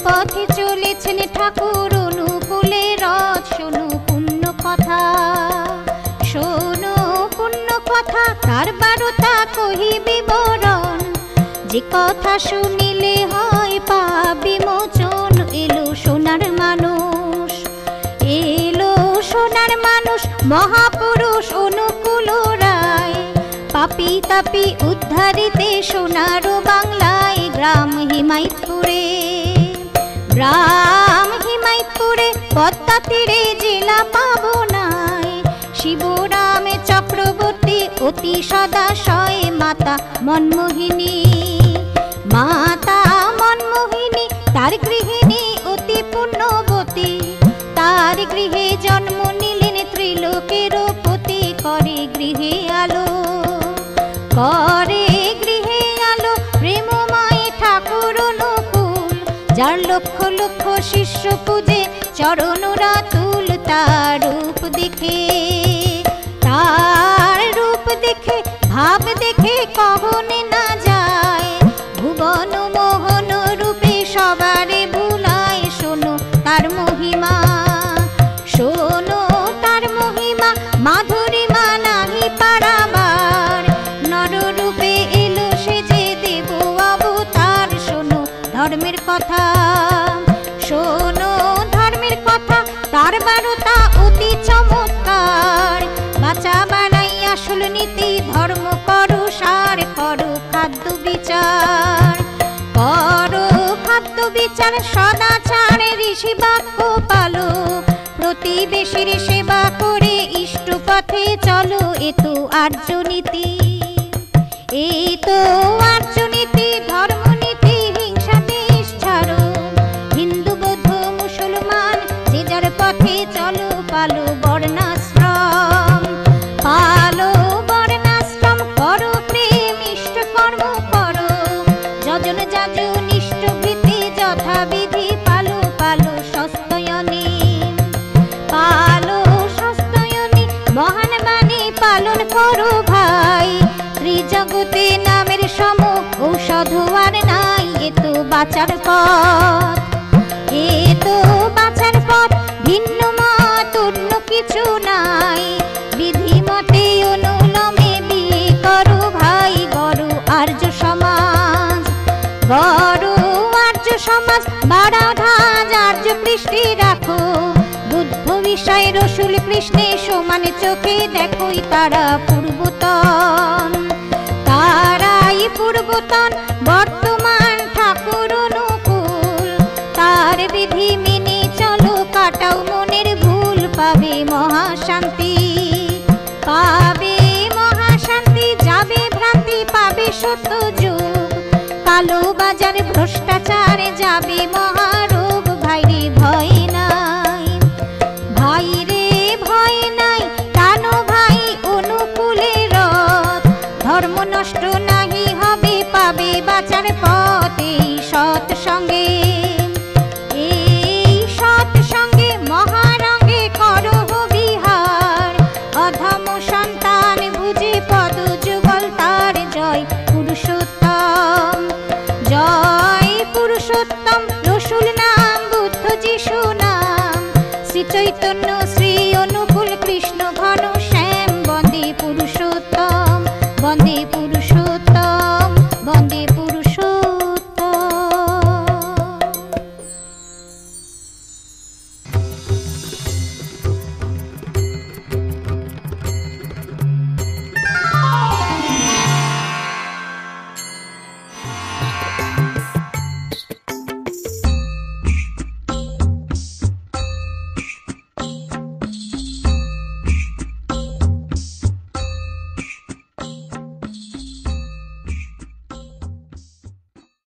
পথে চলেছেন ঠাকুর অনুকূলে রথ। শোনো পুণ্য কথা, শোনো পুণ্য কথা, তার বারতা কহি বিবরণ। যে কথা শুনিলে হয় পাপ বিমোচন। এলো সোনার মানুষ, এলো সোনার মানুষ, মহাপুরুষ অনুকূল রায়। পাপি তাপি উদ্ধারিতে সোনার বাংলায়। গ্রাম হিমায়তপুরে, গ্রাম হিমায়তপুরে, পদ্মা তীরে জেলা পাবনায়। শিবরাম চক্রবর্তী অতি সদাশয়। মাতা মনমোহিনী, মাতা মনমোহিনী, তার গৃহিণী অতি পুণ্যবতী। তার গৃহে জন্ম নিলেন ত্রিলোকের পতি। করে গৃহে আলো, করে গৃহে আলো, প্রেমময় ঠাকুর অনুকূল। যার লক্ষ লক্ষ শিষ্য পূজে চরণরা তুল। তার রূপ দেখে, তার রূপ দেখে, ভাব দেখে কহনে না যায়। ভুবন মোহন রূপে সবারে ভুলায়। শোনো তার মহিমা, শোনো তার মহিমা, মাধুরীমা নাহি পারাবার। নররূপে এলো সে যে দেব অবতার। শোনো ধর্মের কথা, শোনো ধর্মের কথা, তার বারতা অতি চমৎকার। বাঁচা বাড়াই আসল নীতি, ধর্ম করো সার। করো খাদ্য বিচার, করো খাদ্য বিচার, সদাচার ঋষি বাক্য পালো। প্রতিবেশীর সেবা করে ইষ্ট পথে চলো। এ তো আর্য নীতি, এই তো আর্য নীতি, ধর্মনীতি। হিংসা দেশ ছাড়ো, হিন্দু বৌদ্ধ মুসলমান যে যার পথে চলো। পালো বর্ণাশ্রম, পালো বর্ণাশ্রম, করো প্রেম ইষ্ট কর্ম করো। যজন যাজন ইষ্ট ভীতি যথাবিধি পালো। পালো সস্তয়নী, পালো সস্তয়নী, মহান বাণী পালন করো ভাই। ত্রিজগতে নামের সম ঔষধ আর নাই। এ তো বাঁচার পথ, এ তো বাঁচার পথ, ভিন্ন মত অন্য কিছু নাই। বিধি মতে অনুলমে বিয়ে করো ভাই। গড়ো আর্য সমাজ, গড়ো আর্য সমাজ, বাড়াও ধাজ আর্য কৃষ্টি রাখো। বুদ্ধ বিষয় রসুল কৃষ্ণে সমান চোখে দেখোই। তারা পূর্বতন, তারাই পূর্বতন, বর্তমান ঠাকুর অনুকূল। তার বিধি মেনে চলো, কাটাও মনের ভুল। পাবে মহাশান্তি, পাবে মহাশান্তি, যাবে ভ্রান্তি, পাবে সত্য যুগ। কালো বাজার ভ্রষ্টাচার যাবে মহারোগ। ভাইরে ভয় নাই, ভাইরে ভয় নাই, টানো ভাই অনুকূলে রথ। ধর্ম নষ্ট নাহি হবে, পাবে বাঁচার পথ। এই সৎ সঙ্গে, এই সৎ সঙ্গে, মহারঙ্গে করো বিহার। অধম সন্তান বুঝে পদ যুগল তার। জয় পুরুষোত্তম, জয় পুরুষোত্তম, রসুল নাম বুদ্ধ যিশু নাম। শ্রী চৈতন্য শ্রী অনুকূল কৃষ্ণ ঘর